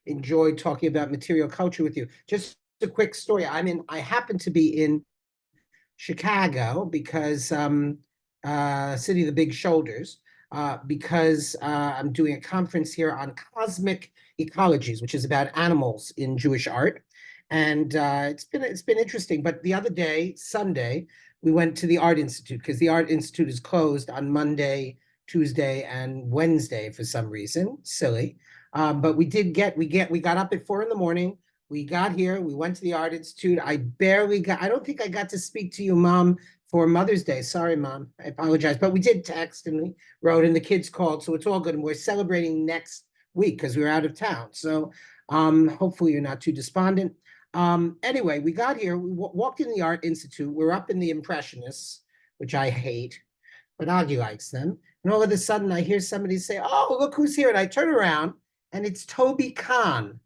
enjoyed talking about material culture with you. Just a quick story. I happen to be in Chicago because city of the big shoulders, because I'm doing a conference here on cosmic ecologies, which is about animals in Jewish art. And it's been interesting. But the other day, Sunday, we went to the Art Institute because the Art Institute is closed on Monday, Tuesday, and Wednesday for some reason. Silly. But we got up at 4 in the morning. We got here, we went to the Art Institute. I don't think I got to speak to you, Mom, for Mother's Day. Sorry, Mom. I apologize. But we did text and we wrote and the kids called. So it's all good. And we're celebrating next week because we were out of town. So hopefully you're not too despondent. Anyway, we got here, we walked in the Art Institute. We're up in the Impressionists, which I hate, but Augie likes them. And all of a sudden I hear somebody say, "Oh, look who's here." And I turn around and it's Toby Kahn.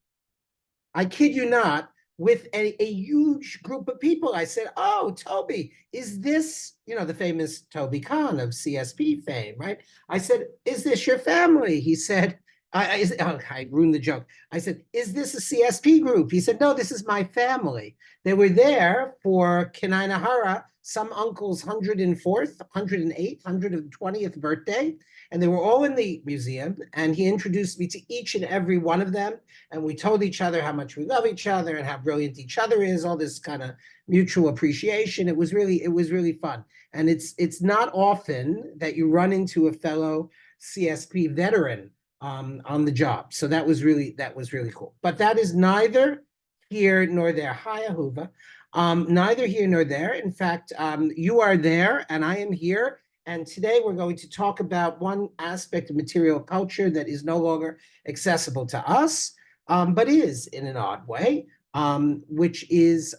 I kid you not, with a huge group of people. I said, "Oh, Toby, is this, the famous Toby Kahn of CSP fame, right?" I said, "Is this your family?" He said, I ruined the joke. I said, "Is this a CSP group?" He said, "No, this is my family." They were there for Kenai Nahara, some uncle's 104th, 108th, 120th birthday. And they were all in the museum. And he introduced me to each and every one of them. And we told each other how much we love each other and how brilliant each other is, all this kind of mutual appreciation. It was really fun. And it's not often that you run into a fellow CSP veteran on the job. So that was really cool. But that is neither here nor there. Hi, Ahuva. Neither here nor there. In fact, you are there and I am here. And today we're going to talk about one aspect of material culture that is no longer accessible to us, but is in an odd way, which is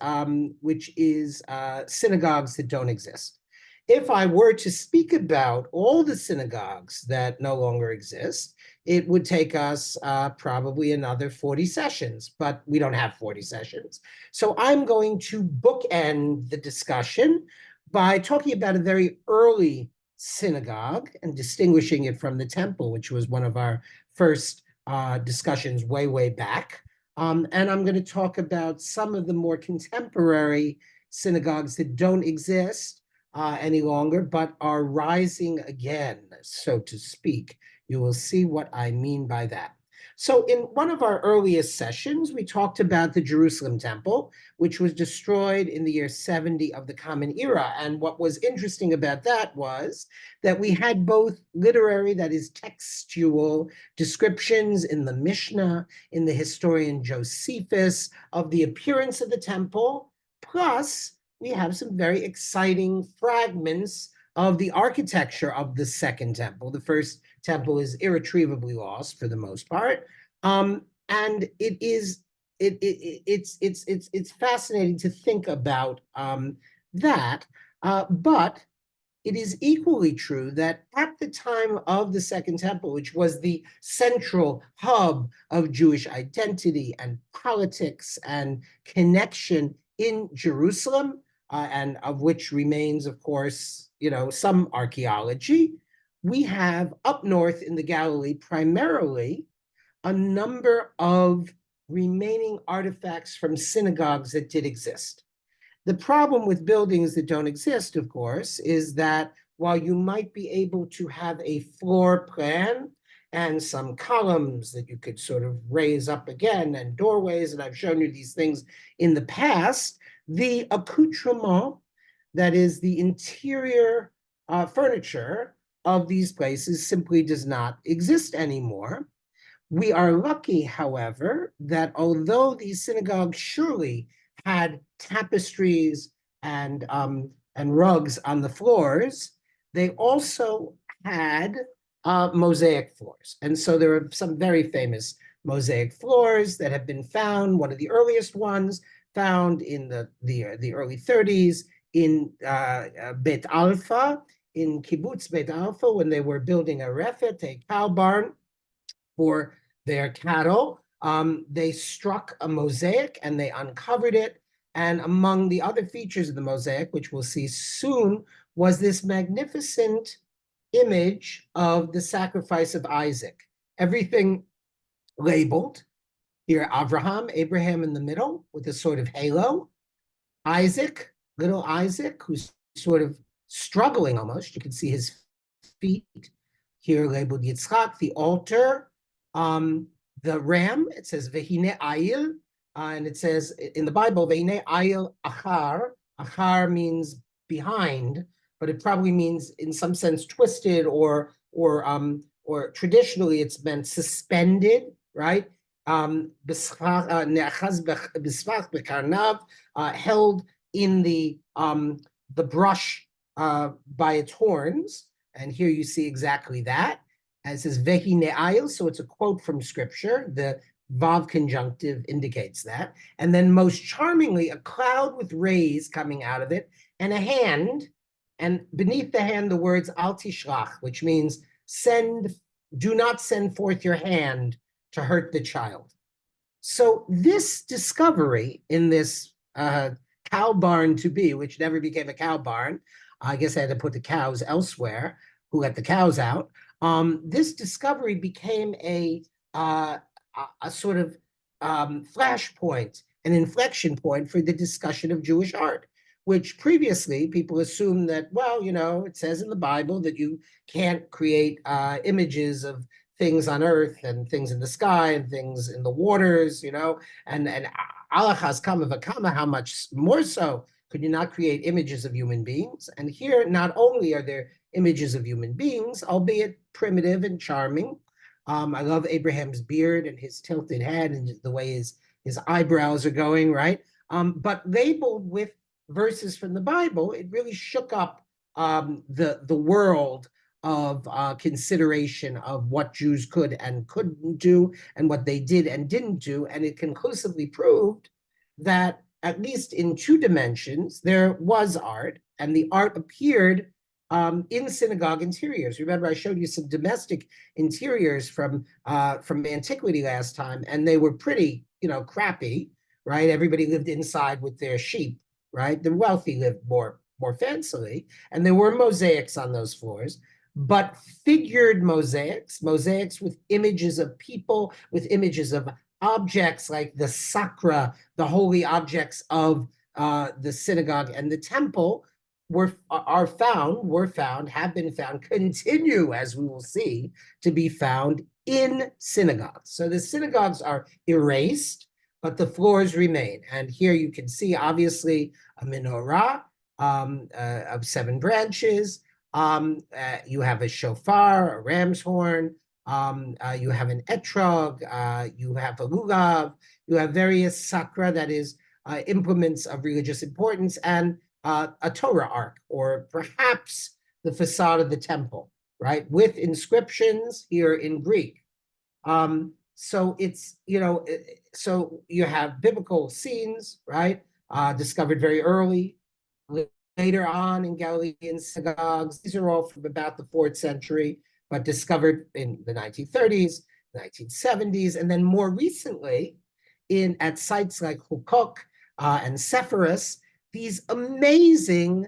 synagogues that don't exist. If I were to speak about all the synagogues that no longer exist, it would take us probably another 40 sessions, but we don't have 40 sessions. So I'm going to bookend the discussion by talking about a very early synagogue and distinguishing it from the temple, which was one of our first discussions way back. And I'm going to talk about some of the more contemporary synagogues that don't exist any longer, but are rising again, so to speak. You will see what I mean by that. So in one of our earliest sessions, we talked about the Jerusalem temple, which was destroyed in the year 70 of the Common Era. And what was interesting about that was that we had both literary, that is textual, descriptions in the Mishnah, in the historian Josephus, of the appearance of the temple, plus we have some very exciting fragments of the architecture of the second temple. The first temple is irretrievably lost for the most part, and it's fascinating to think about that. But it is equally true that at the time of the Second Temple, which was the central hub of Jewish identity and politics and connection in Jerusalem, and of which remains, of course, some archaeology, we have up north in the Galilee primarily a number of remaining artifacts from synagogues that did exist. The problem with buildings that don't exist, of course, is that while you might be able to have a floor plan and some columns that you could sort of raise up again and doorways, and I've shown you these things in the past, the accoutrement, that is the interior furniture of these places, simply does not exist anymore. We are lucky, however, that although these synagogues surely had tapestries and rugs on the floors, they also had mosaic floors. And so there are some very famous mosaic floors that have been found. One of the earliest ones found in the early 30s in Beit Alpha, in Kibbutz Beit Alpha, when they were building a refet, a cow barn for their cattle. They struck a mosaic and they uncovered it. And among the other features of the mosaic, which we'll see soon, was this magnificent image of the sacrifice of Isaac. Everything labeled, Here, Abraham in the middle with a sort of halo. Isaac, little Isaac, who's sort of struggling almost. You can see his feet here labeled Yitzchak, the altar, the ram. It says Vehine Ayil, and it says in the Bible, Vehine Ayil Achar. Achar means behind, but it probably means in some sense twisted or traditionally it's meant suspended, right? Held in the brush by its horns. And here you see exactly that. And it says Vehi Ne'ayil, so it's a quote from scripture. The Vav conjunctive indicates that. And then most charmingly, a cloud with rays coming out of it, and a hand, and beneath the hand, the words Al Tishlach, which means do not send forth your hand to hurt the child. So this discovery in this cow barn to be, which never became a cow barn, I guess I had to put the cows elsewhere, who let the cows out. This discovery became a sort of flashpoint, an inflection point for the discussion of Jewish art, which previously people assumed that, well, it says in the Bible that you can't create images of things on earth and things in the sky and things in the waters, and alachas kama v'kama, how much more so could you not create images of human beings? And here, not only are there images of human beings, albeit primitive and charming. I love Abraham's beard and his tilted head and the way his eyebrows are going, right? But labeled with verses from the Bible, it really shook up the world of consideration of what Jews could and couldn't do and what they did and didn't do. And it conclusively proved that at least in two dimensions, there was art, and the art appeared in synagogue interiors. Remember, I showed you some domestic interiors from antiquity last time, and they were pretty, crappy, right? Everybody lived inside with their sheep, right? The wealthy lived more fancily, and there were mosaics on those floors, but figured mosaics with images of people, with images of objects like the sacra, the holy objects of the synagogue and the temple, have been found, continue, as we will see, to be found in synagogues. So the synagogues are erased, but the floors remain. And here you can see, obviously, a menorah of 7 branches. You have a shofar, a ram's horn. You have an etrog. You have a lulav. You have various sakra, that is, implements of religious importance, and a Torah ark, or perhaps the facade of the temple, right, with inscriptions here in Greek. So it's, so you have biblical scenes, right, discovered very early, later on in Galilean synagogues. These are all from about the 4th century, but discovered in the 1930s, 1970s, and then more recently at sites like Hukok and Sepphoris, these amazing,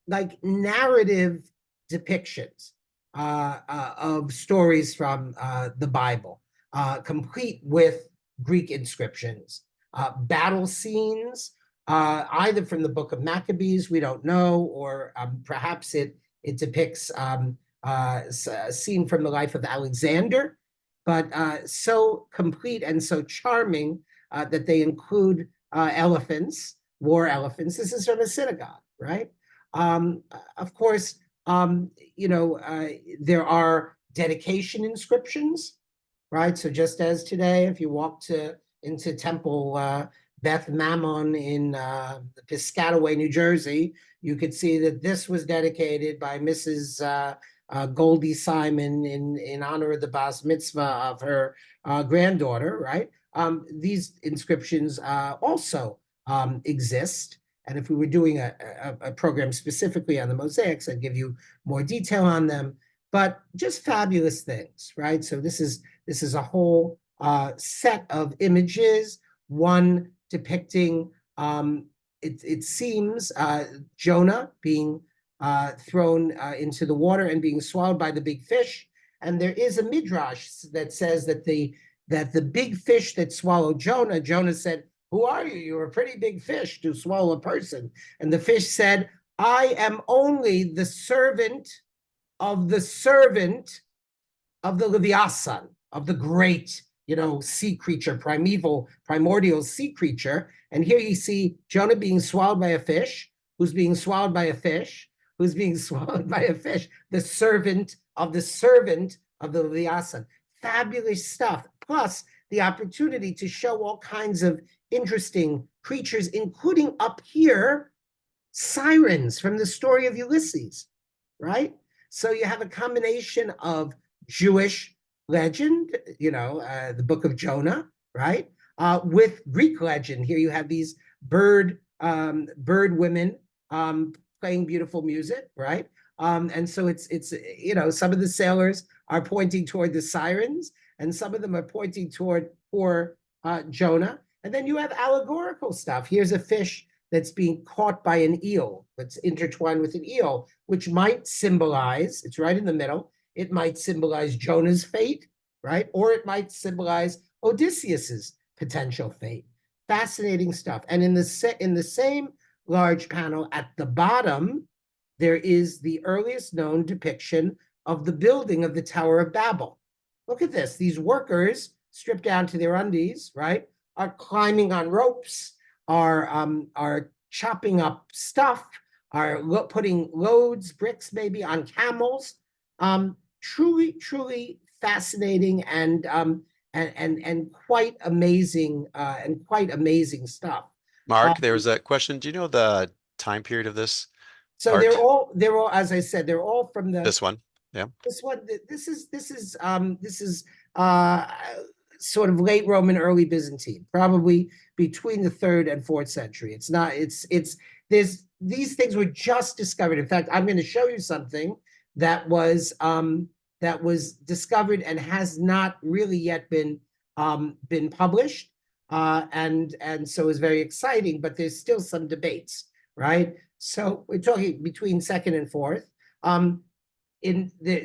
like, narrative depictions of stories from the Bible, complete with Greek inscriptions, battle scenes, either from the Book of Maccabees, we don't know, or perhaps it depicts a scene from the life of Alexander, but so complete and so charming that they include elephants, war elephants. This is from a synagogue, right? Of course, there are dedication inscriptions, right? So just as today, if you walk into Temple Beth Mammon in Piscataway, New Jersey, you could see that this was dedicated by Mrs. Goldie Simon in honor of the Bas Mitzvah of her granddaughter, right? These inscriptions also exist. And if we were doing a program specifically on the mosaics, I'd give you more detail on them, but just fabulous things, right? So this is a whole set of images, one depicting, it seems, Jonah being thrown into the water and being swallowed by the big fish. And there is a midrash that says that the that the big fish that swallowed Jonah, Jonah said, "Who are you? You're a pretty big fish to swallow a person." And the fish said, "I am only the servant of the servant of the Leviathan, of the great, sea creature, primordial sea creature." And here you see Jonah being swallowed by a fish, who's being swallowed by a fish, who's being swallowed by a fish, the servant of the Leviathan. Fabulous stuff. Plus, the opportunity to show all kinds of interesting creatures, including up here, sirens from the story of Ulysses, right? So you have a combination of Jewish legend, the book of Jonah, right? With Greek legend. Here you have these bird women playing beautiful music, right? And so it's some of the sailors are pointing toward the sirens, and some of them are pointing toward poor Jonah. And then you have allegorical stuff. Here's a fish that's being caught by an eel, that's intertwined with an eel, which might symbolize, it's right in the middle, it might symbolize Jonah's fate, right? Or it might symbolize Odysseus's potential fate. Fascinating stuff. And in the same large panel at the bottom, there is the earliest known depiction of the building of the Tower of Babel. Look at this. These workers, stripped down to their undies, right, are climbing on ropes, are chopping up stuff, are putting loads, bricks maybe, on camels. Truly fascinating and quite amazing stuff. Mark, there was a question. Do you know the time period of this So art? they're all, as I said, they're all from This one. Yeah. this one. This is uh, sort of late Roman, early Byzantine, probably between the 3rd and 4th century. It's not. There's these things were just discovered. In fact, I'm going to show you something that was discovered and has not really yet been published, and so is very exciting. But there's still some debates, right? So we're talking between 2nd and 4th.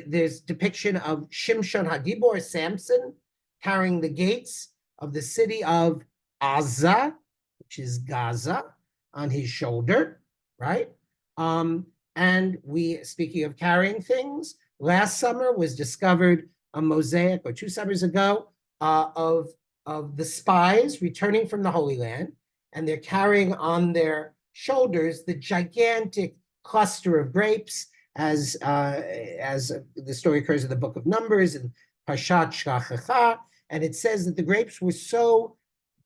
There's depiction of Shimshon Hagibor, Samson, carrying the gates of the city of Gaza, which is Gaza, on his shoulder, right? And speaking of carrying things, last summer was discovered a mosaic, or 2 summers ago, of the spies returning from the Holy Land, and they're carrying on their shoulders the gigantic cluster of grapes, as the story occurs in the book of Numbers and Parshat Shlach. And it says that the grapes were so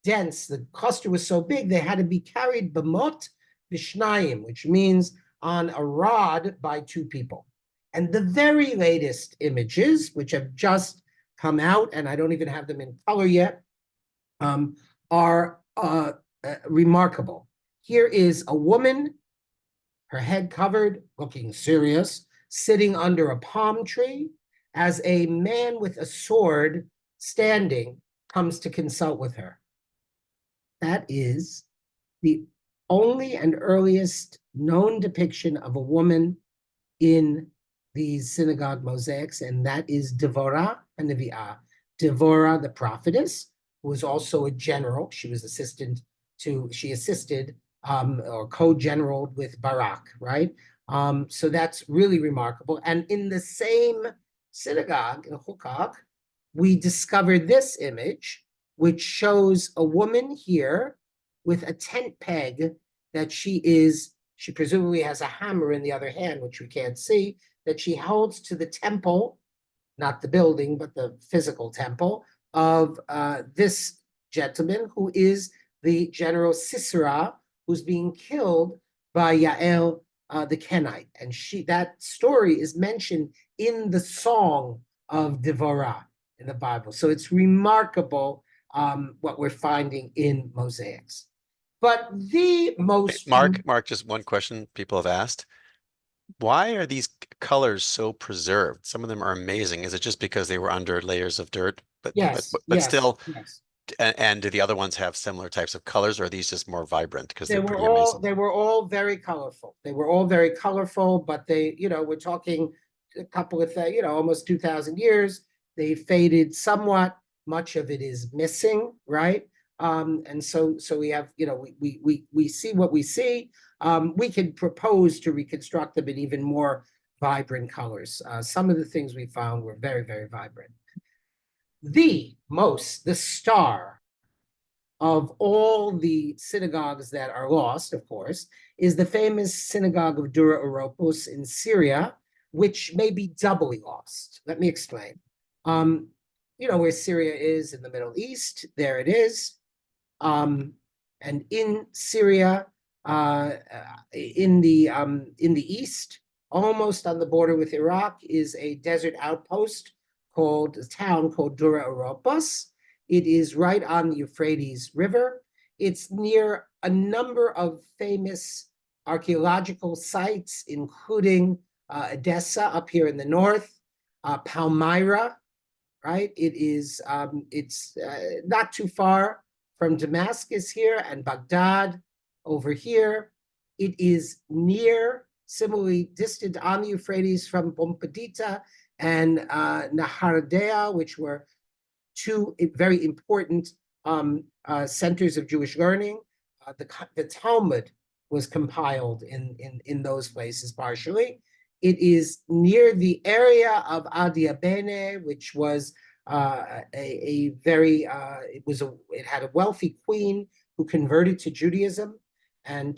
dense, the cluster was so big, they had to be carried b'mot b'shnayim, which means on a rod by 2 people. And the very latest images, which have just come out, and I don't even have them in color yet, are remarkable. Here is a woman, her head covered, looking serious, sitting under a palm tree, as a man with a sword standing comes to consult with her. That is the only and earliest known depiction of a woman in these synagogue mosaics, and that is Devorah HaNevi'ah. Devorah, the prophetess, who was also a general. She assisted or co-generaled with Barak, right? So that's really remarkable. And in the same synagogue, in Hukok, we discovered this image, which shows a woman here with a tent peg that she presumably has a hammer in the other hand, which we can't see, that she holds to the temple, not the building, but the physical temple of this gentleman, who is the general Sisera, who's being killed by Yael the Kenite. And that story is mentioned in the song of Devorah in the Bible. So it's remarkable what we're finding in mosaics. But the most... Mark, just one question people have asked. Why are these colors so preserved? Some of them are amazing. Is it just because they were under layers of dirt? But still, yes. And do the other ones have similar types of colors, or are these just more vibrant? Because They they're were pretty amazing. all very colorful. They were all very colorful, but we're talking a couple of, almost 2,000 years. They faded somewhat. much of it is missing, right? And so we have, we see what we see. We can propose to reconstruct them in even more vibrant colors. Some of the things we found were very, very vibrant. The star of all the synagogues that are lost, of course, is the famous synagogue of Dura Europos in Syria, which may be doubly lost. Let me explain. Where Syria is in the Middle East, there it is. And in Syria, in the east, almost on the border with Iraq, is a desert outpost called a town called Dura Europos. It is right on the Euphrates River. It's near a number of famous archaeological sites, including Edessa up here in the north, Palmyra, right? It's not too far from Damascus here, and Baghdad over here. It is near, similarly distant on the Euphrates from Pompadita and Nahardea, which were two very important centers of Jewish learning. The Talmud was compiled in those places partially. It is near the area of Adia Bene, which was it had a wealthy queen who converted to Judaism and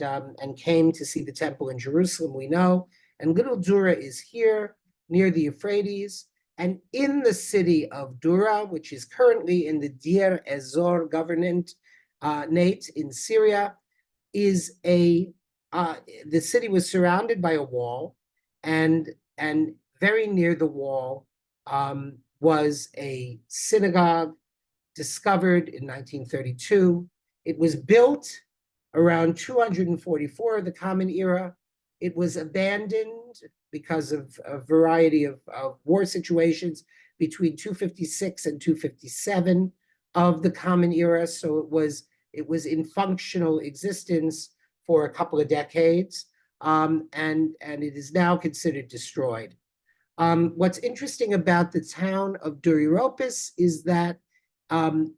came to see the temple in Jerusalem, we know. And Little Dura is here near the Euphrates. And in the city of Dura, which is currently in the Deir Ezor governorate in Syria, the city was surrounded by a wall, and very near the wall was a synagogue discovered in 1932. It was built around 244 of the Common Era. It was abandoned because of a variety of war situations between 256 and 257 of the Common Era. So it was in functional existence for a couple of decades, and it is now considered destroyed. What's interesting about the town of Duriropis is that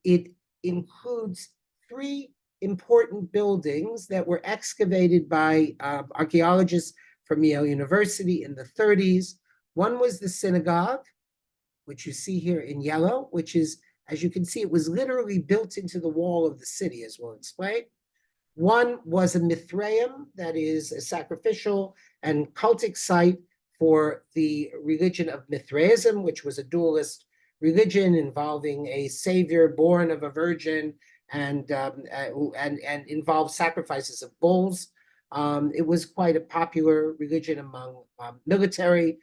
it includes three important buildings that were excavated by archaeologists from Yale University in the 30s. One was the synagogue, which you see here in yellow, which is, as you can see, it was literally built into the wall of the city, as we'll explain. One was a Mithraeum, that is a sacrificial and cultic site for the religion of Mithraism, which was a dualist religion involving a savior born of a virgin and involved sacrifices of bulls. It was quite a popular religion among military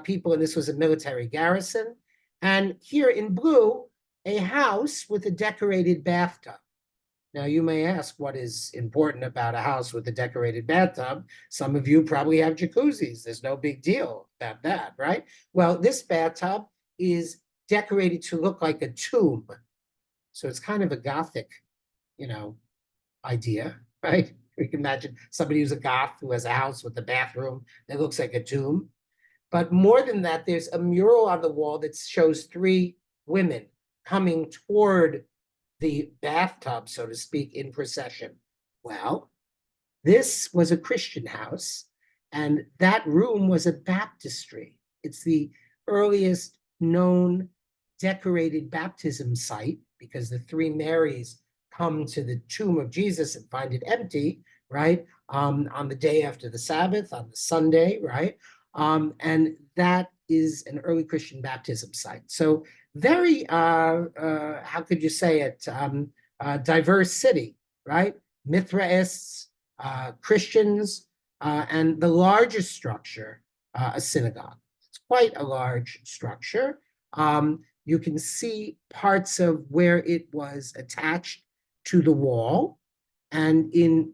people, and this was a military garrison. And here in blue, a house with a decorated bathtub. Now, you may ask what is important about a house with a decorated bathtub. Some of you probably have jacuzzis. There's no big deal about that, right? Well, this bathtub is decorated to look like a tomb. So it's kind of a Gothic, idea, right? You can imagine somebody who's a Goth who has a house with a bathroom that looks like a tomb. But more than that, there's a mural on the wall that shows three women coming toward the bathtub, so to speak, in procession. Well, this was a Christian house, and that room was a baptistry. It's the earliest known decorated baptism site because the three Marys come to the tomb of Jesus and find it empty, right? On the day after the Sabbath, on the Sunday, right? And that is an early Christian baptism site. So very, how could you say it, diverse city, right? Mithraists, Christians, and the largest structure, a synagogue. It's quite a large structure. You can see parts of where it was attached to the wall. And in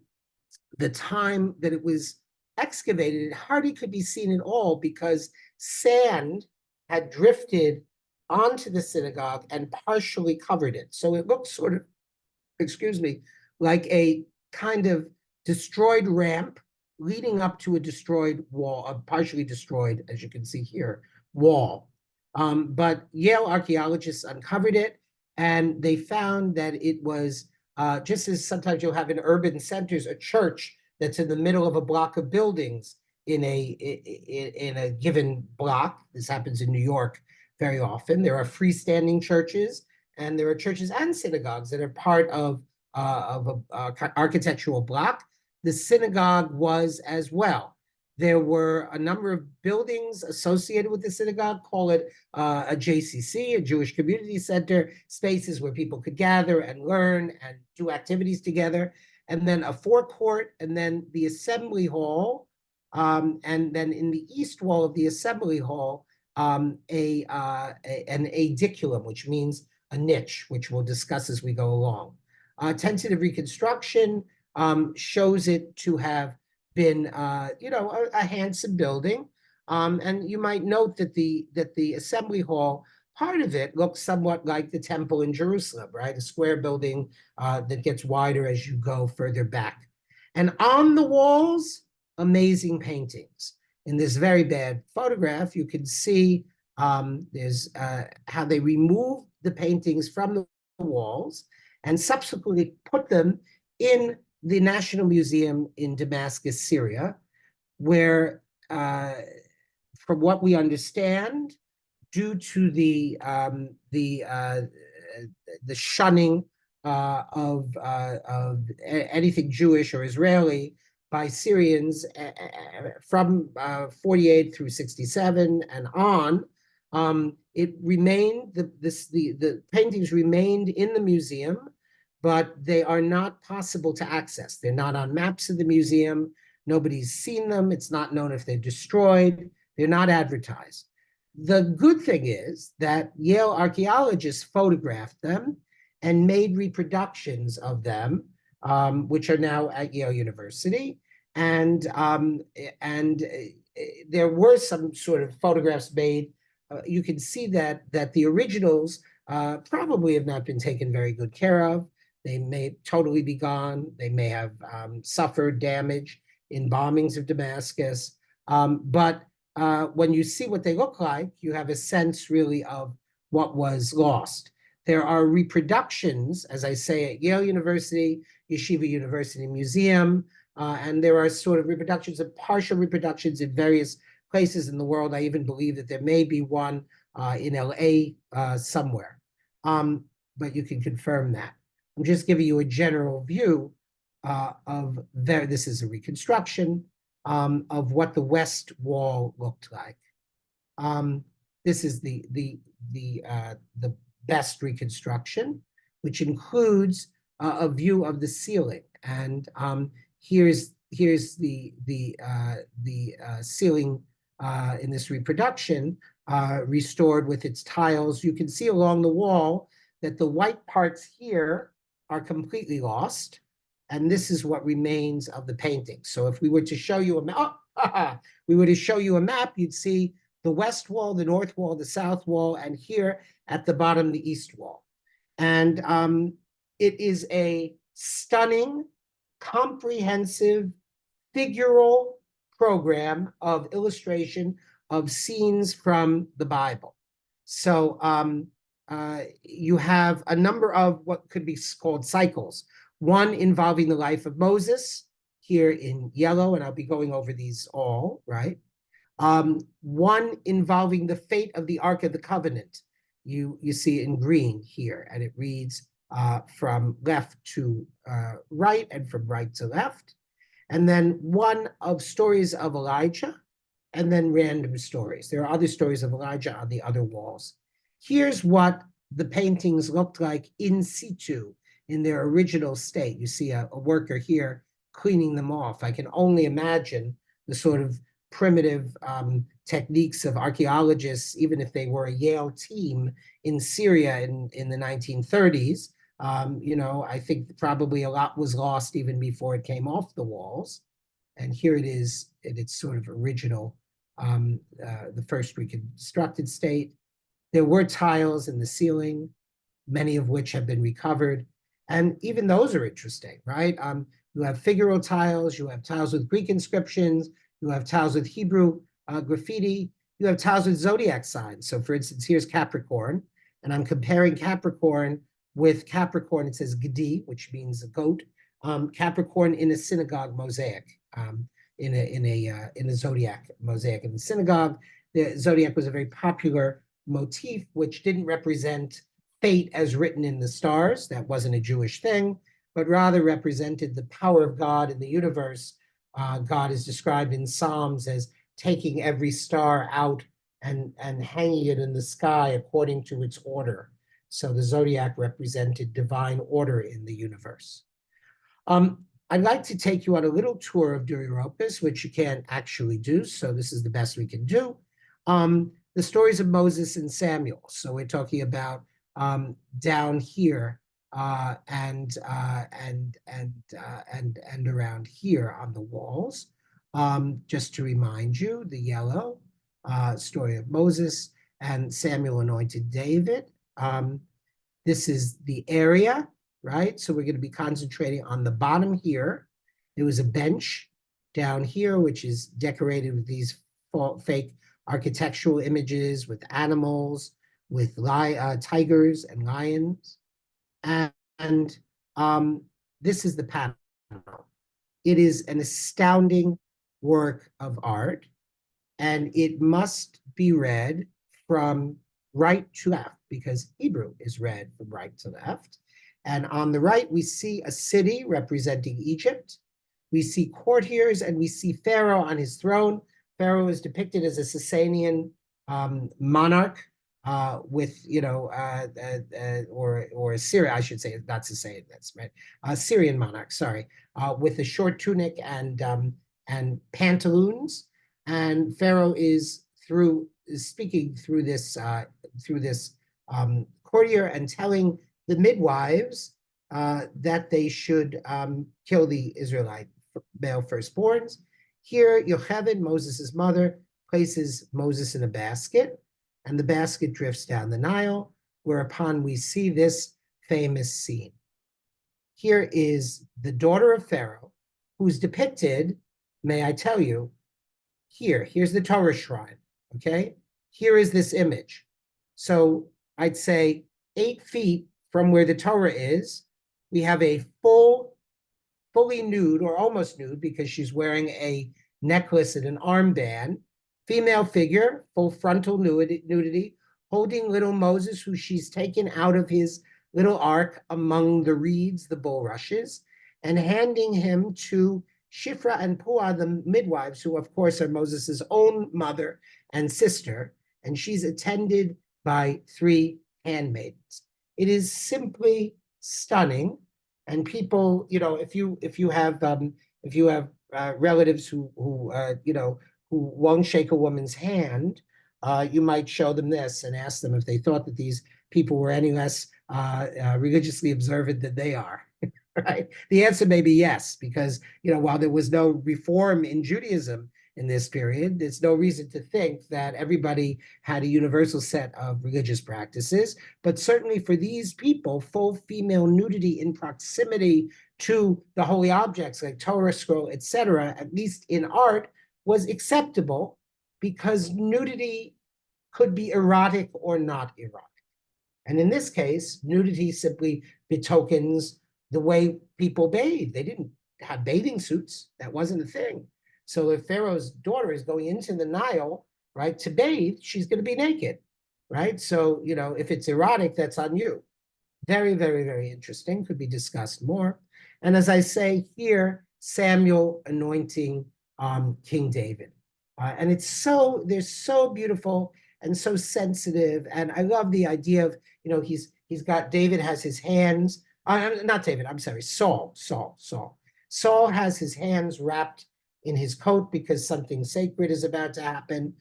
the time that it was excavated, it hardly could be seen at all because sand had drifted onto the synagogue and partially covered it. So it looked sort of, like a kind of destroyed ramp leading up to a destroyed wall, a partially destroyed, as you can see here, wall. But Yale archaeologists uncovered it, And they found that it was just as sometimes you'll have in urban centers a church that's in the middle of a block of buildings in a given block. This happens in New York very often. There are freestanding churches, and there are churches and synagogues that are part of a architectural block. The synagogue was as well. There were a number of buildings associated with the synagogue, call it a JCC, a Jewish Community Center, spaces where people could gather and learn and do activities together, and then a forecourt, and then the assembly hall, and then in the east wall of the assembly hall, an adiculum, which means a niche, which we'll discuss as we go along. Tentative reconstruction shows it to have been, a handsome building. And you might note that the assembly hall, part of it looks somewhat like the temple in Jerusalem, right? A square building that gets wider as you go further back. And on the walls, amazing paintings. In this very bad photograph, you can see there's how they removed the paintings from the walls and subsequently put them in the National Museum in Damascus, Syria, where, from what we understand, due to the shunning of anything Jewish or Israeli by Syrians from 48 through 67 and on, it remained, the paintings remained in the museum, but they are not possible to access. They're not on maps of the museum. Nobody's seen them. It's not known if they're destroyed. They're not advertised. The good thing is that Yale archaeologists photographed them and made reproductions of them, which are now at Yale University. And there were some sort of photographs made. You can see that the originals probably have not been taken very good care of. They may totally be gone. They may have suffered damage in bombings of Damascus. But when you see what they look like, you have a sense really of what was lost. There are reproductions, as I say, at Yale University, Yeshiva University Museum, and there are sort of reproductions and partial reproductions in various places in the world. I even believe that there may be one in LA somewhere, but you can confirm that. I'm just giving you a general view of this is a reconstruction of what the West Wall looked like. This is the best reconstruction, which includes a view of the ceiling. And here's the ceiling in this reproduction, restored with its tiles. You can see along the wall that the white parts here are completely lost. And this is what remains of the painting. So if we were to show you a map, you'd see the west wall, the north wall, the south wall, and here at the bottom, the east wall. And it is a stunning, comprehensive, figural program of illustration of scenes from the Bible. So you have a number of what could be called cycles. One involving the life of Moses, here in yellow, and I'll be going over these all, right? One involving the fate of the Ark of the Covenant. You see it in green here, and it reads from left to right and from right to left. And then one of stories of Elijah, and then random stories. There are other stories of Elijah on the other walls. Here's what the paintings looked like in situ, in their original state. You see a worker here cleaning them off. I can only imagine the sort of primitive techniques of archaeologists, even if they were a Yale team in Syria in the 1930s. I think probably a lot was lost even before it came off the walls. And here it is in its sort of original, the first reconstructed state. There were tiles in the ceiling, many of which have been recovered. And even those are interesting, right? You have figural tiles, you have tiles with Greek inscriptions, you have tiles with Hebrew graffiti, you have tiles with zodiac signs. So for instance, here's Capricorn, and I'm comparing Capricorn with Capricorn. It says Gedi, which means a goat. Capricorn in a synagogue mosaic, in a zodiac mosaic in the synagogue. The zodiac was a very popular motif, which didn't represent fate as written in the stars. That wasn't a Jewish thing, but rather represented the power of God in the universe. God is described in Psalms as taking every star out and hanging it in the sky according to its order. So the zodiac represented divine order in the universe. I'd like to take you on a little tour of Deuteropis, which you can't actually do, so this is the best we can do. The stories of Moses and Samuel. So we're talking about down here and around here on the walls. Just to remind you, the yellow story of Moses and Samuel anointed David. This is the area, right? So we're going to be concentrating on the bottom here. There was a bench down here, which is decorated with these fake architectural images with animals, with tigers and lions. And this is the panel. It is an astounding work of art, and it must be read from right to left, because Hebrew is read from right to left. And on the right, we see a city representing Egypt. We see courtiers, and we see Pharaoh on his throne. Pharaoh is depicted as a Sasanian monarch with, or Assyria, I should say, not Sasanian, that's right, Syrian monarch, sorry, with a short tunic and pantaloons. And Pharaoh is speaking through this courtier and telling the midwives that they should kill the Israelite male firstborns. Here, Yocheved, Moses' mother, places Moses in a basket, and the basket drifts down the Nile, whereupon we see this famous scene. Here is the daughter of Pharaoh, who's depicted, may I tell you, here's the Torah shrine, okay? Here is this image. So I'd say 8 feet from where the Torah is, we have a fully nude, or almost nude, because she's wearing a necklace and an armband, female figure, full frontal nudity, holding little Moses, who she's taken out of his little ark among the reeds, the bulrushes, and handing him to Shifra and Puah, the midwives, who of course are Moses's own mother and sister, and she's attended by 3 handmaidens. It is simply stunning, and people, if you have relatives who won't shake a woman's hand, you might show them this and ask them if they thought that these people were any less religiously observant than they are. Right? The answer may be yes, because while there was no reform in Judaism in this period, there's no reason to think that everybody had a universal set of religious practices. But certainly for these people, full female nudity in proximity to the holy objects like Torah scroll, etc., at least in art, was acceptable, because nudity could be erotic or not erotic. And in this case, nudity simply betokens the way people bathe. They didn't have bathing suits. That wasn't a thing. So if Pharaoh's daughter is going into the Nile, right, to bathe, she's going to be naked, right? So, if it's erotic, that's on you. Very, very, very interesting. Could be discussed more. And as I say here, Samuel anointing King David. And they're so beautiful and so sensitive. And I love the idea of, David has his hands, not David, I'm sorry, Saul. Saul has his hands wrapped in his coat because something sacred is about to happen.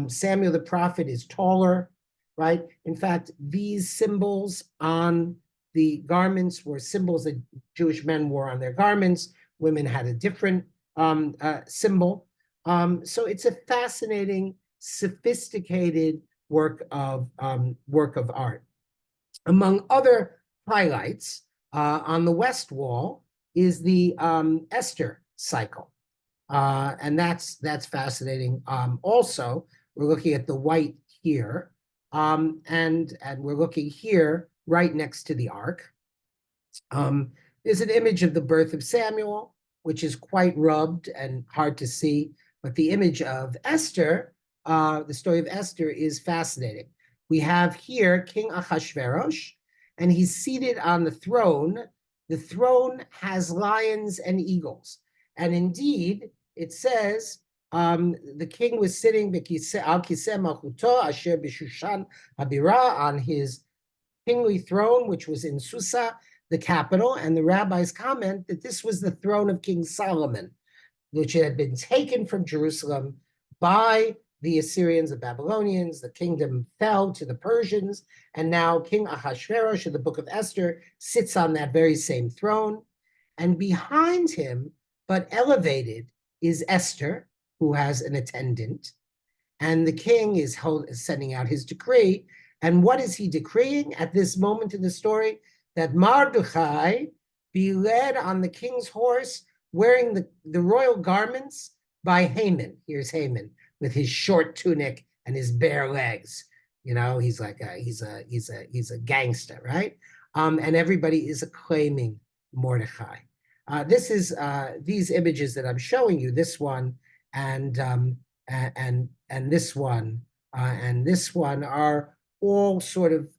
Samuel the prophet is taller, right? In fact, these symbols on the garments were symbols that Jewish men wore on their garments. Women had a different symbol. So it's a fascinating, sophisticated work of art. Among other highlights, on the west wall is the Esther cycle. And that's fascinating. Also, we're looking at the white here. And we're looking here right next to the ark. There's an image of the birth of Samuel, which is quite rubbed and hard to see. But the image of Esther, the story of Esther, is fascinating. We have here King Ahasuerus, and he's seated on the throne. The throne has lions and eagles. And indeed, it says the king was sitting on his kingly throne, which was in Susa, the capital, and the rabbis comment that this was the throne of King Solomon, which had been taken from Jerusalem by the Assyrians, the Babylonians. The kingdom fell to the Persians, and now King Ahasuerus in the book of Esther sits on that very same throne. And behind him, but elevated, is Esther, who has an attendant. And the king is sending out his decree. And what is he decreeing at this moment in the story? That Mordechai be led on the king's horse, wearing the royal garments by Haman. Here's Haman with his short tunic and his bare legs. You know, he's like he's a gangster, right? And everybody is acclaiming Mordechai. This is these images that I'm showing you. This one and this one and this one are all sort of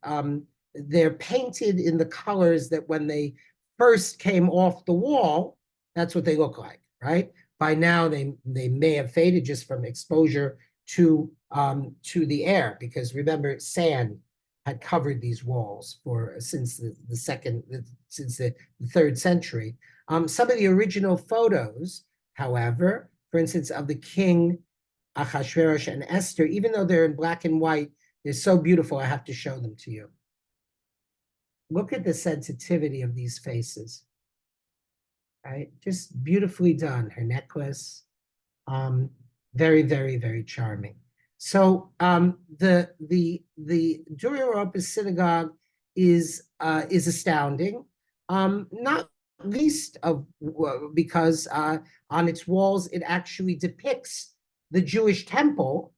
they're painted in the colors that when they first came off the wall, that's what they look like, right? By now, they may have faded just from exposure to the air, because remember, sand had covered these walls since the third century. Some of the original photos, however, for instance, of the king Ahasuerus and Esther, even though they're in black and white, they're so beautiful. I have to show them to you. Look at the sensitivity of these faces, right? Just beautifully done. Her necklace, very, very, very charming. So the Dura Europos synagogue is astounding, not least of because on its walls it actually depicts the Jewish temple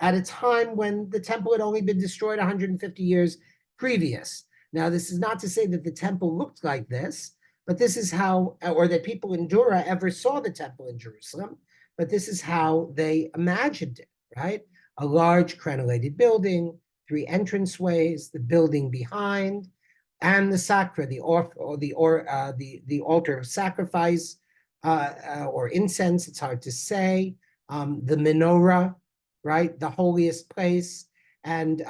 at a time when the temple had only been destroyed 150 years previous. Now, this is not to say that the temple looked like this, but this is how, or that people in Dura ever saw the temple in Jerusalem, but this is how they imagined it, right? A large crenellated building, 3 entranceways, the building behind, and the sacra, the altar of sacrifice or incense. It's hard to say. The menorah, right, the holiest place, and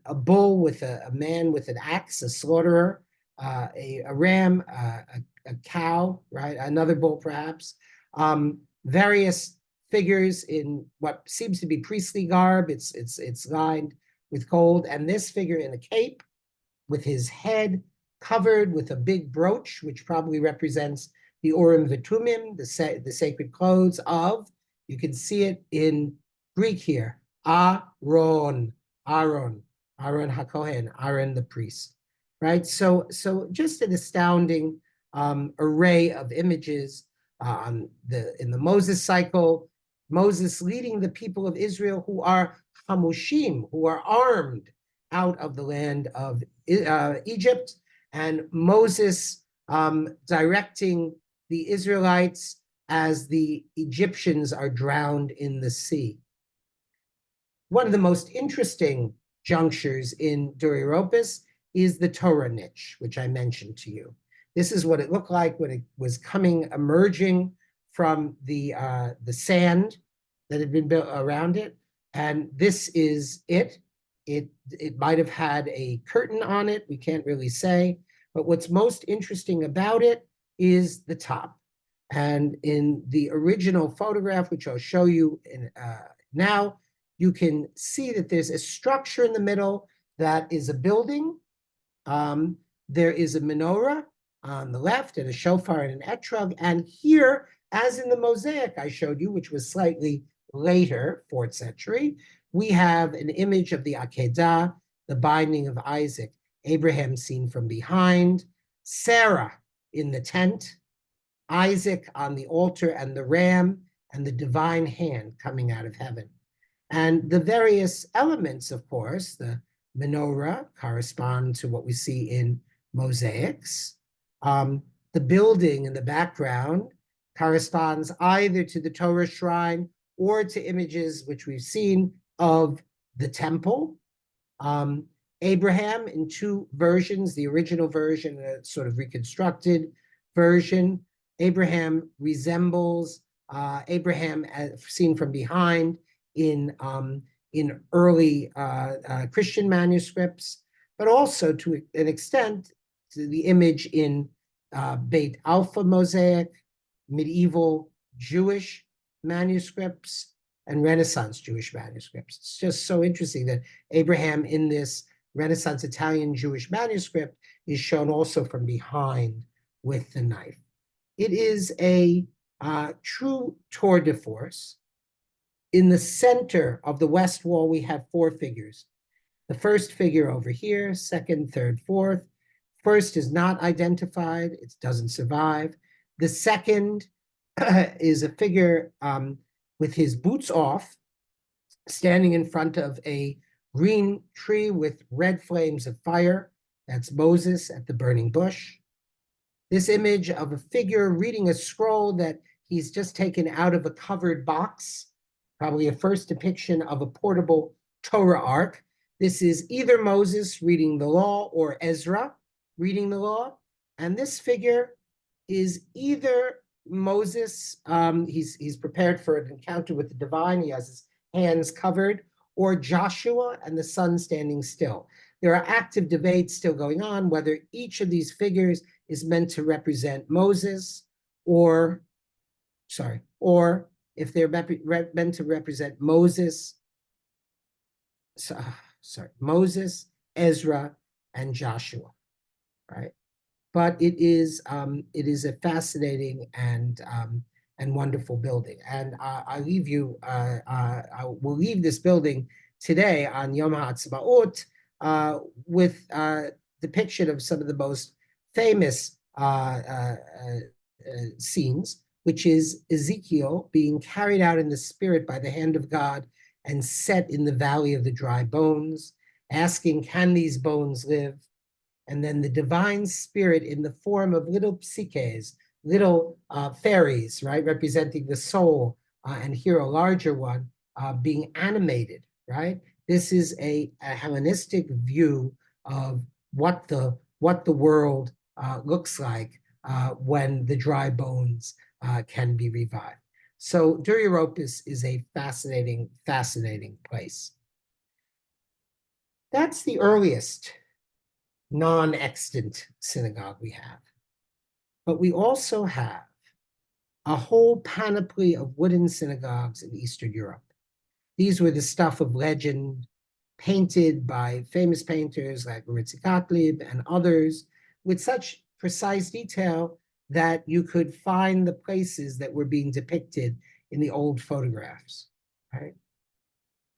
a bull with a man with an axe, a slaughterer, a ram, a cow, right, another bull perhaps, various figures in what seems to be priestly garb. It's lined with gold, and this figure in a cape with his head covered with a big brooch, which probably represents the Urim V'Tumim, the sacred clothes of, you can see it in Greek here, Aaron HaKohen, Aaron the priest, right? So just an astounding array of images in the Moses cycle, Moses leading the people of Israel who are Hamushim, who are armed out of the land of Egypt, and Moses directing the Israelites as the Egyptians are drowned in the sea. One of the most interesting junctures in Dura Europos is the Torah niche, which I mentioned to you. This is what it looked like when it was emerging from the sand that had been built around it. And this is it. It might have had a curtain on it. We can't really say. But what's most interesting about it is the top. And in the original photograph, which I'll show you now, you can see that there's a structure in the middle that is a building. There is a menorah on the left and a shofar and an etrog. And here, as in the mosaic I showed you, which was slightly later, 4th century, we have an image of the Akedah, the binding of Isaac, Abraham seen from behind, Sarah in the tent, Isaac on the altar and the ram, and the divine hand coming out of heaven. And the various elements, of course, the menorah correspond to what we see in mosaics. The building in the background corresponds either to the Torah shrine or to images which we've seen of the temple. Abraham in two versions, the original version and a sort of reconstructed version. Abraham resembles Abraham as seen from behind in early Christian manuscripts, but also to an extent to the image in Beit Alpha mosaic, medieval Jewish manuscripts, and Renaissance Jewish manuscripts. It's just so interesting that Abraham in this Renaissance Italian Jewish manuscript is shown also from behind with the knife. It is a true tour de force. In the center of the west wall, we have four figures. The first figure over here, second, third, fourth. First is not identified, it doesn't survive. The second is a figure with his boots off, standing in front of a green tree with red flames of fire. That's Moses at the burning bush. This image of a figure reading a scroll that he's just taken out of a covered box, probably a first depiction of a portable Torah ark. This is either Moses reading the law or Ezra reading the law. And this figure is either Moses, he's prepared for an encounter with the divine, he has his hands covered, or Joshua and the sun standing still. There are active debates still going on whether each of these figures is meant to represent Moses or if they're meant to represent Moses, Moses, Ezra, and Joshua, right? But it is a fascinating and wonderful building. And I leave you, I will leave this building today on Yom HaAtzmaut with depiction of some of the most famous scenes, which is Ezekiel being carried out in the spirit by the hand of God and set in the valley of the dry bones, asking, can these bones live? And then the divine spirit in the form of little psyches, little fairies, right, representing the soul, and here a larger one being animated, right? This is a Hellenistic view of what the world looks like when the dry bones can be revived. So Dura Europos is a fascinating, fascinating place. That's the earliest non-extant synagogue we have. But we also have a whole panoply of wooden synagogues in Eastern Europe. These were the stuff of legend, painted by famous painters like Moritz Gottlieb and others, with such precise detail that you could find the places that were being depicted in the old photographs, right?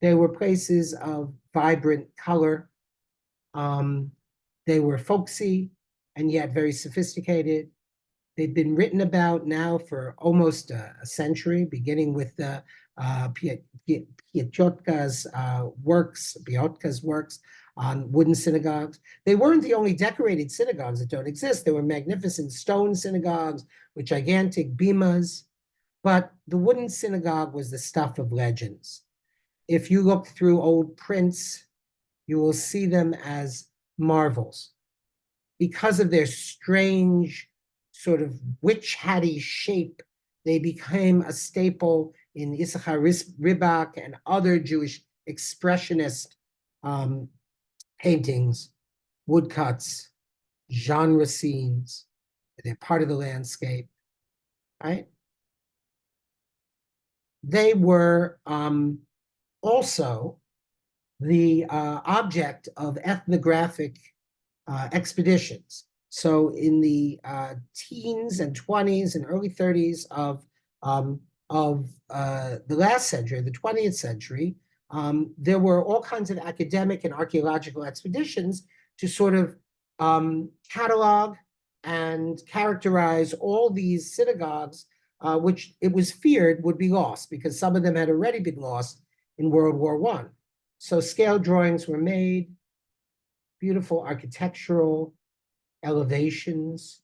They were places of vibrant color. They were folksy and yet very sophisticated. They've been written about now for almost a century, beginning with Piotka's works on wooden synagogues. They weren't the only decorated synagogues that don't exist. There were magnificent stone synagogues with gigantic bimas, but the wooden synagogue was the stuff of legends. If you look through old prints, you will see them as marvels because of their strange sort of witch-hatty shape. They became a staple in Issachar Ribak and other Jewish expressionist paintings, woodcuts, genre scenes. They're part of the landscape, right? They were also the object of ethnographic expeditions. So in the teens and 20s and early 30s of the last century, the 20th century, there were all kinds of academic and archaeological expeditions to sort of catalog and characterize all these synagogues, which it was feared would be lost because some of them had already been lost in World War I. So scale drawings were made. beautiful architectural elevations,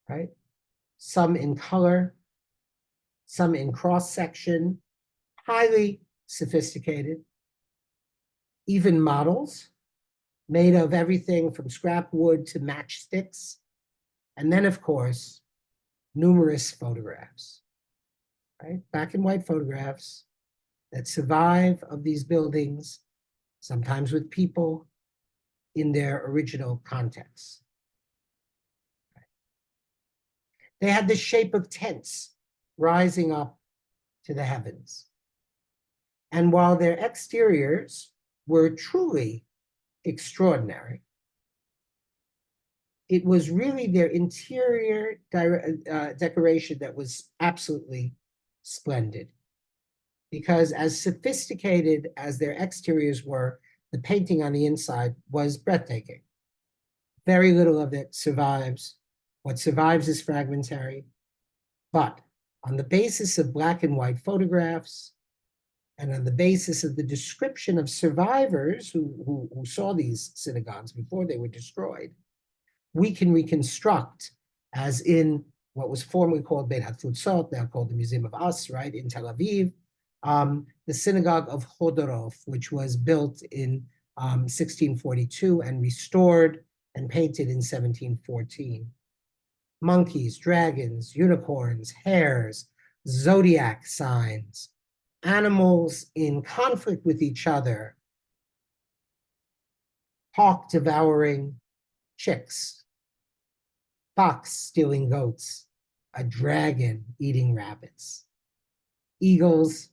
right? Some in color, some in cross-section, highly sophisticated, even models made of everything from scrap wood to matchsticks. And then, of course, numerous photographs, right? Black and white photographs that survive of these buildings, sometimes with people in their original context. They had the shape of tents rising up to the heavens. And while their exteriors were truly extraordinary, it was really their interior decoration that was absolutely splendid. Because as sophisticated as their exteriors were, the painting on the inside was breathtaking. Very little of it survives. What survives is fragmentary. But on the basis of black and white photographs, and on the basis of the description of survivors who saw these synagogues before they were destroyed, we can reconstruct, as in what was formerly called Beit HaTfutzot, now called the Museum of Us, right, in Tel Aviv, the synagogue of Chodorov, which was built in 1642 and restored and painted in 1714. Monkeys, dragons, unicorns, hares, zodiac signs, animals in conflict with each other, hawk devouring chicks, fox stealing goats, a dragon eating rabbits, eagles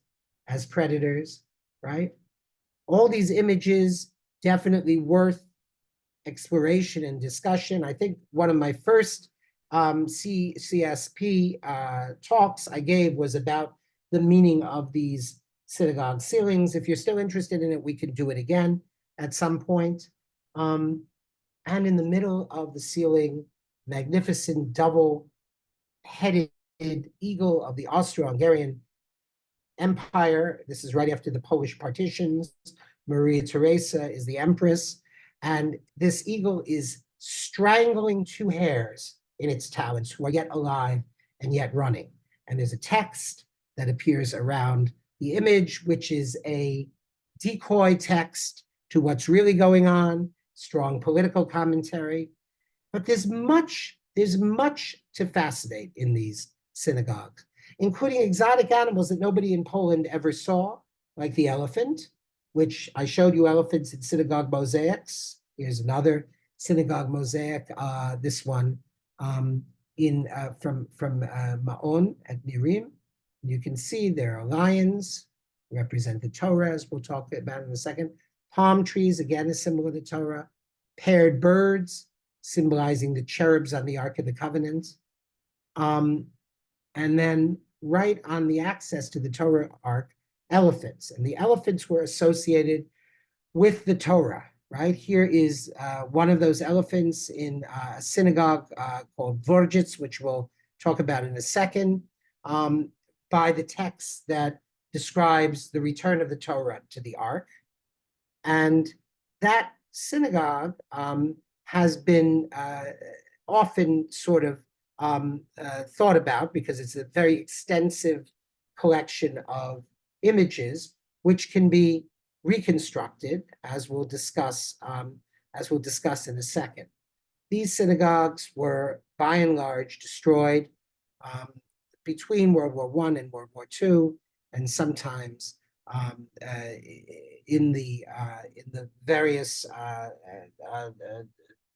as predators, right? All these images definitely worth exploration and discussion. I think one of my first CSP talks I gave was about the meaning of these synagogue ceilings. If you're still interested in it, we can do it again at some point. And in the middle of the ceiling, magnificent double-headed eagle of the Austro-Hungarian Empire. This is right after the Polish partitions. Maria Theresa is the empress. And this eagle is strangling two hares in its talons who are yet alive and yet running. And there's a text that appears around the image, which is a decoy text to what's really going on, strong political commentary. But there's much to fascinate in these synagogues, including exotic animals that nobody in Poland ever saw, like the elephant, which I showed you elephants in synagogue mosaics. Here's another synagogue mosaic, this one from Ma'on at Nirim. You can see there are lions, represent the Torah, as we'll talk about in a second. Palm trees, again, is symbol of the Torah. Paired birds, symbolizing the cherubs on the Ark of the Covenant. And then right on the access to the Torah Ark, elephants. And the elephants were associated with the Torah, right? Here is one of those elephants in a synagogue called Dvorzhets, which we'll talk about in a second, by the text that describes the return of the Torah to the Ark. And that synagogue has been often sort of thought about because it's a very extensive collection of images, which can be reconstructed, as we'll discuss in a second. These synagogues were, by and large, destroyed between World War I and World War II, and sometimes in the various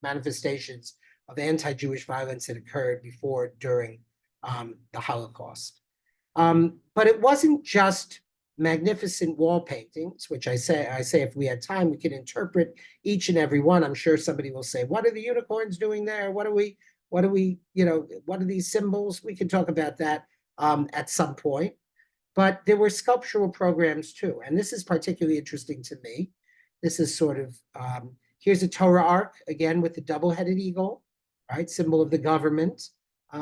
manifestations of anti-Jewish violence that occurred before, during the Holocaust. But it wasn't just magnificent wall paintings, which I say if we had time, we could interpret each and every one. I'm sure somebody will say, what are the unicorns doing there? What are these symbols? We can talk about that at some point. But there were sculptural programs too. And this is particularly interesting to me. This is sort of, here's a Torah Ark, again, with the double-headed eagle, right? Symbol of the government,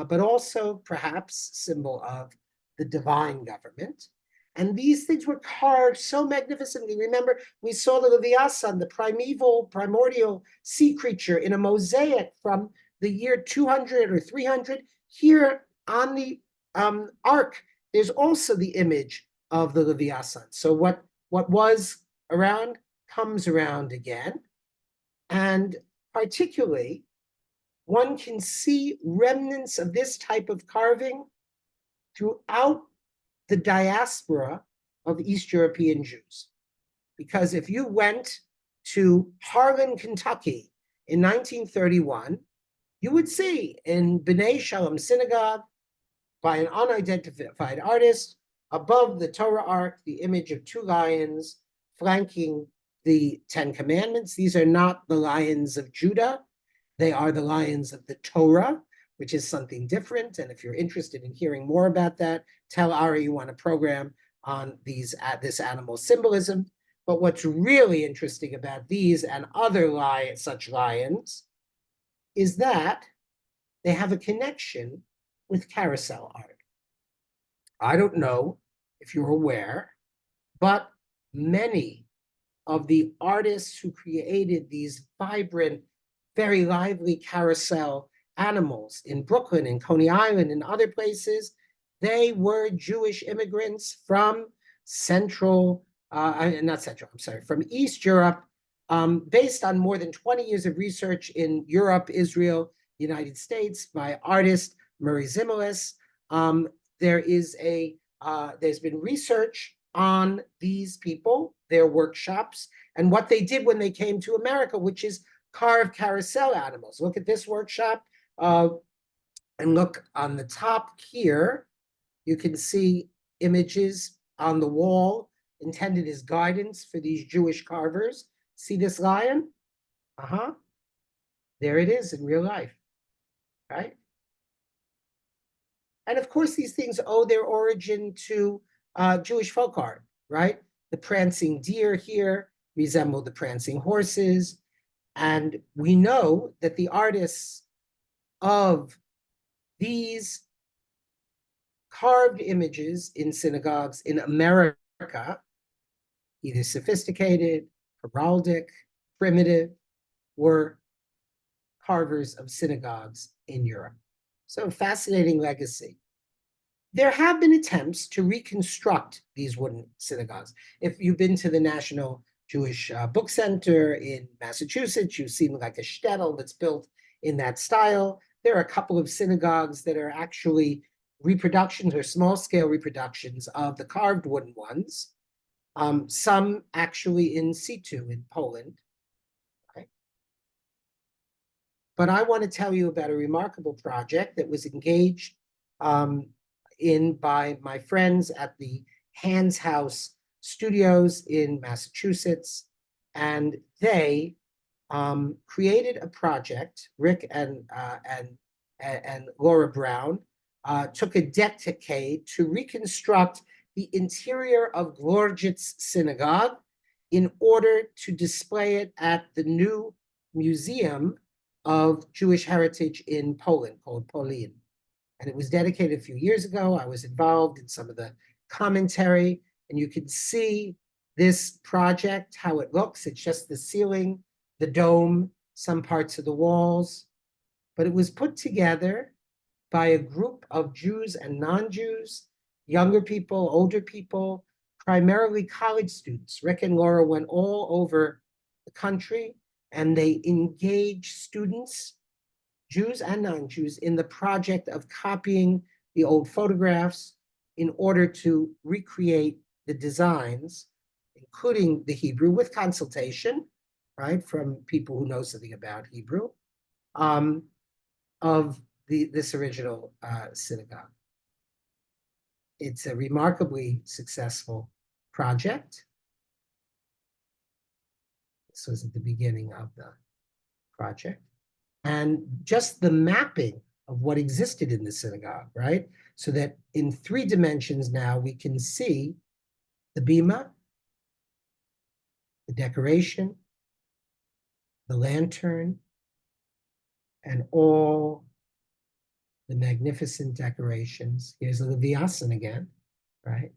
but also perhaps symbol of the divine government. And these things were carved so magnificently. Remember, we saw the Leviathan, the primordial sea creature, in a mosaic from the year 200 or 300. Here on the ark, there's also the image of the Leviathan. So what was around comes around again. And particularly, one can see remnants of this type of carving throughout the diaspora of East European Jews. Because if you went to Harlan, Kentucky in 1931, you would see in B'nai Shalom Synagogue by an unidentified artist above the Torah Ark the image of two lions flanking the Ten Commandments. These are not the lions of Judah. They are the lions of the Torah, which is something different. And if you're interested in hearing more about that, tell Ari you want a program on this animal symbolism. But what's really interesting about these and other such lions is that they have a connection with carousel art. I don't know if you're aware, but many of the artists who created these vibrant, very lively carousel animals in Brooklyn and Coney Island and other places, they were Jewish immigrants from from East Europe, based on more than 20 years of research in Europe, Israel, United States by artist Murray Zimmerlis. There's been research on these people, their workshops, and what they did when they came to America, which is carve carousel animals. Look at this workshop, and look on the top here. You can see images on the wall intended as guidance for these Jewish carvers. See this lion? There it is in real life, right? And of course, these things owe their origin to Jewish folk art, right? The prancing deer here resemble the prancing horses. And we know that the artists of these carved images in synagogues in America, either sophisticated, heraldic, primitive, were carvers of synagogues in Europe. So fascinating legacy. There have been attempts to reconstruct these wooden synagogues. If you've been to the National Jewish Book Center in Massachusetts, you've seen like a shtetl that's built in that style. There are a couple of synagogues that are actually reproductions or small-scale reproductions of the carved wooden ones. Some actually in situ in Poland. Okay. But I want to tell you about a remarkable project that was engaged in by my friends at the Hands House Studios in Massachusetts, and they created a project. Rick and Laura Brown took a decade to reconstruct the interior of Glorjitz Synagogue in order to display it at the new Museum of Jewish Heritage in Poland called Polin. And it was dedicated a few years ago. I was involved in some of the commentary, and you can see this project, how it looks. It's just the ceiling, the dome, some parts of the walls. But it was put together by a group of Jews and non-Jews, younger people, older people, primarily college students. Rick and Laura went all over the country, and they engaged students, Jews and non-Jews, in the project of copying the old photographs in order to recreate the designs, including the Hebrew, with consultation, right, from people who know something about Hebrew, of this original synagogue. It's a remarkably successful project. This was at the beginning of the project. And just the mapping of what existed in the synagogue, right? So that in 3 dimensions now we can see the bima, the decoration, the lantern, and all the magnificent decorations. Here's the Leviathan again, right?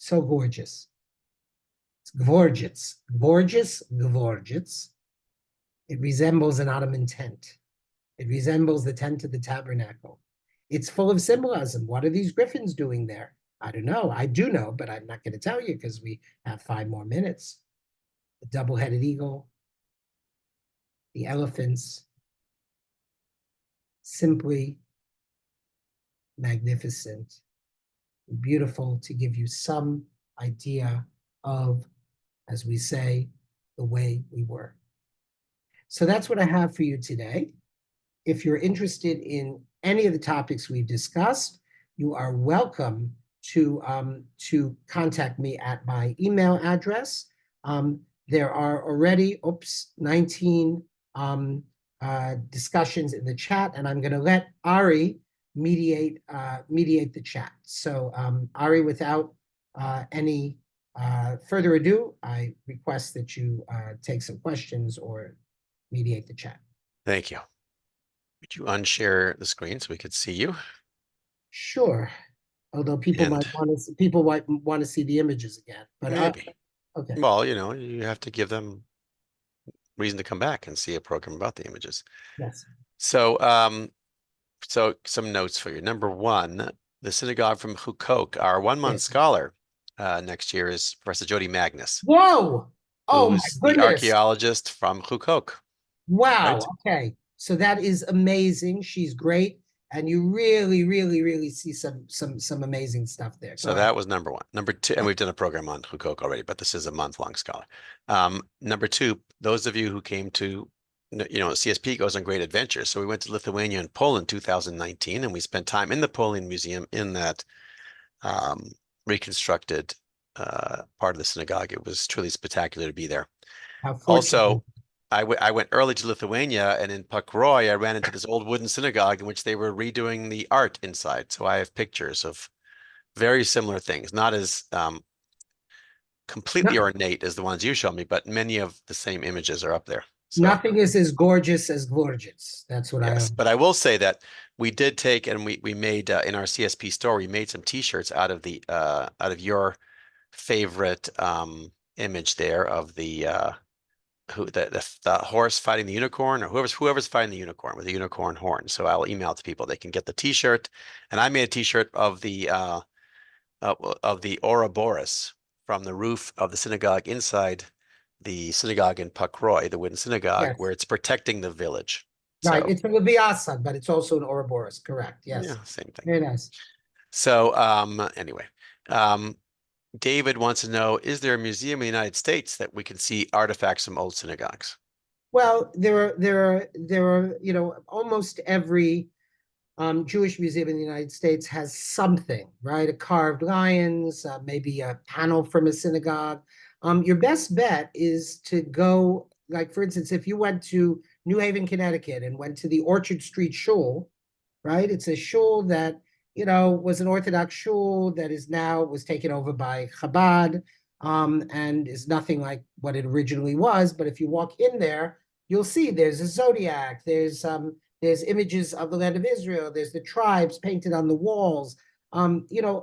So gorgeous. It's gorgeous, gorgeous, gorgeous. It resembles an Ottoman tent. It resembles the tent of the tabernacle. It's full of symbolism. What are these griffins doing there? I don't know. I do know, but I'm not going to tell you because we have 5 more minutes. The double-headed eagle, the elephants, simply magnificent, beautiful to give you some idea of, as we say, the way we were. So that's what I have for you today. If you're interested in any of the topics we've discussed, you are welcome to contact me at my email address. There are already, 19 discussions in the chat, and I'm going to let Ari mediate the chat. So Ari, without any further ado, I request that you take some questions or mediate the chat. Thank you. Would you unshare the screen so we could see you? Sure. Although people And might want to see the images again, but maybe. okay. Well, you have to give them reason to come back and see a program about the images. Yes. So, so some notes for you. Number one, the synagogue from Hukok, our 1 month Yes. scholar next year is Professor Jody Magnus, Whoa! Oh my who's the goodness! archaeologist from Hukok. Wow. Right? Okay. So that is amazing. She's great, and you really, really, really see some amazing stuff there. Go So ahead. that was number one. Number two, and we've done a program on Hukok already, but this is a month-long scholar. Number two, those of you who came to, CSP goes on great adventures. So we went to Lithuania and Poland 2019, and we spent time in the Polish Museum in that reconstructed part of the synagogue. It was truly spectacular to be there. How fortunate. Also, I went early to Lithuania, and in Pakruoy, I ran into this old wooden synagogue in which they were redoing the art inside. So I have pictures of very similar things, not as completely No, ornate as the ones you showed me, but many of the same images are up there. So nothing is as gorgeous as gorgeous. That's what I yes, am. but I will say that we did take and we made in our CSP store, we made some T-shirts out of your favorite image there of the the horse fighting the unicorn, or whoever's fighting the unicorn with the unicorn horn. So I'll email it to people. They can get the T-shirt, and I made a T-shirt of the Ouroboros from the roof of the synagogue inside the synagogue in Pakruoy, the wooden synagogue, Yes. where it's protecting the village. Right. So It's a Leviathan, but it's also an Ouroboros. Correct. Yes. yeah, same thing. Very nice. So anyway, David wants to know, is there a museum in the United States that we can see artifacts from old synagogues? Well, there are, almost every Jewish museum in the United States has something, right? A carved lions, maybe a panel from a synagogue. Your best bet is to go, like, for instance, if you went to New Haven, Connecticut and went to the Orchard Street Shul, right? It's a shul that, was an Orthodox shul that was taken over by Chabad, and is nothing like what it originally was. But if you walk in there, you'll see there's a zodiac, there's images of the land of Israel, there's the tribes painted on the walls. A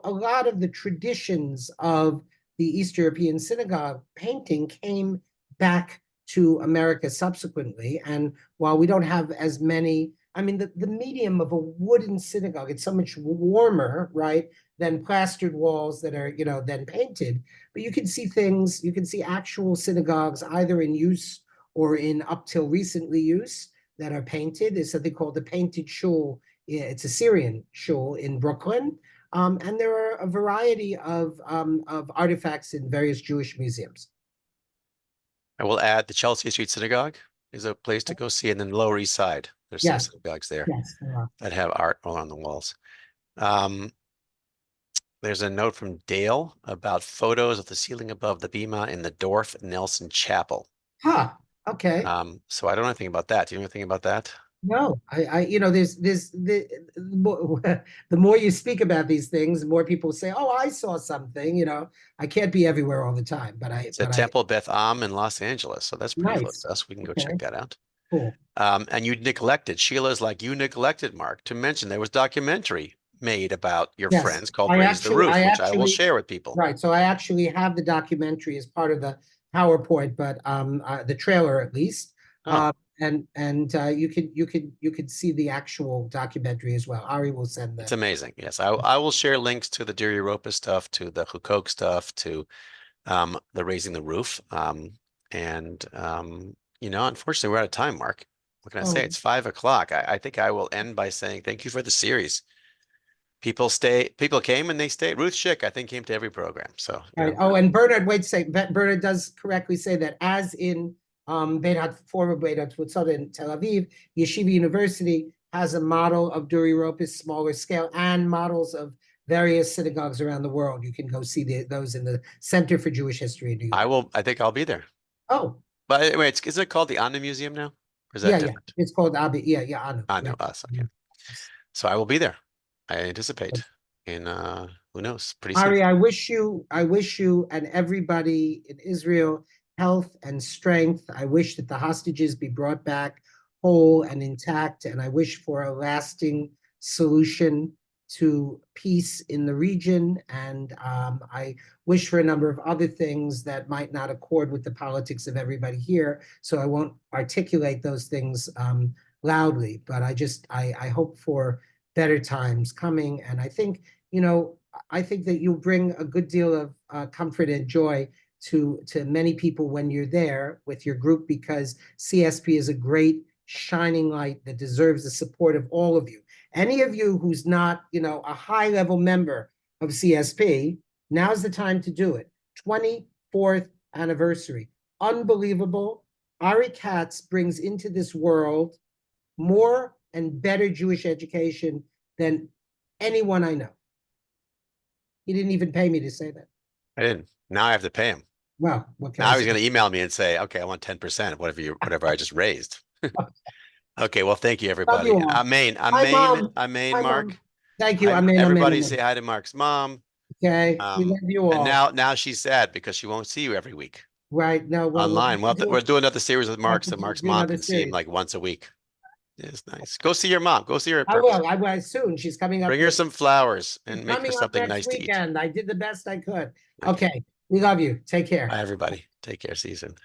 lot of the traditions of the East European synagogue painting came back to America subsequently. And while we don't have as many, I mean, the medium of a wooden synagogue, it's so much warmer, right, than plastered walls that are, then painted. But you can see things, you can see actual synagogues either in use or in up till recently use that are painted. There's something called the Painted Shul. It's a Syrian shul in Brooklyn. And there are a variety of artifacts in various Jewish museums. I will add the Chelsea Street Synagogue is a place to go see, and then Lower East Side. There's some Yes, synagogues there yes, there are. that have art all on the walls. There's a note from Dale about photos of the ceiling above the bima in the Dorf Nelson Chapel. Huh, okay. So I don't know anything about that. Do you know anything about that? No, there's the more you speak about these things, the more people say, "Oh, I saw something." I can't be everywhere all the time, but It's at Temple Beth Am in Los Angeles, so that's pretty close nice. to us. We can go check Okay, that out. cool. And you neglected, Sheila's like, you neglected, Mark, to mention there was documentary made about your Yes, friends called Raise the I Roof, which I will actually, share with people. right. So I actually have the documentary as part of the PowerPoint, but the trailer at least. Oh, You could see the actual documentary as well. Ari will send it's that. amazing. Yes, I will share links to the Diri Europa stuff, to the Hukok stuff, to the Raising the Roof. And unfortunately, we're out of time, Mark. What can I say? Oh, It's 5 o'clock. I think I will end by saying thank you for the series. People came and they stayed. Ruth Schick, I think, came to every program. So, right. Oh, and Bernard, wait a second. Bernard does correctly say that as in former Beit HaTfutzot in Tel Aviv, Yeshiva University has a model of Duri Ropis, smaller scale, and models of various synagogues around the world. You can go see those in the Center for Jewish History in New York. I think I'll be there. Oh, But anyway, isn't it called the Anna Museum now? Or is that yeah, yeah. different? It's called Abi. Yeah, yeah, Anu. I know Yeah. us. Okay. So I will be there. I anticipate in who knows, pretty soon. Ari, I wish you and everybody in Israel health and strength. I wish that the hostages be brought back whole and intact, and I wish for a lasting solution to peace in the region. And I wish for a number of other things that might not accord with the politics of everybody here. So I won't articulate those things loudly, but I hope for better times coming. And I think that you'll bring a good deal of comfort and joy to many people when you're there with your group, because CSP is a great shining light that deserves the support of all of you. Any of you who's not, a high level member of CSP, now's the time to do it. 24th anniversary. Unbelievable. Ari Katz brings into this world more and better Jewish education than anyone I know. He didn't even pay me to say that. I didn't. Now I have to pay him. Well, what can I Now he's say? going to email me and say, "Okay, I want 10% of whatever I just raised." Okay, well, thank you, Love you everybody. all. Hi, Amen, Mom. amen, Hi, Mark. Mom. Thank you. Hi, Amen, amen, everybody. Say amen. hi to Mark's mom. Okay. We love you And all. now she's sad because she won't see you every week Right. No, well, online. We'll do another series with Mark, so Mark's do mom another can see him series. like once a week. It's nice. Go see your mom. Go see her in I person. will. I will soon. She's coming up. Bring her some flowers She's and make her coming up something next nice to eat. weekend. I did the best I could. Okay. Okay. We love you. Take care. Bye, everybody. Take care. See you soon.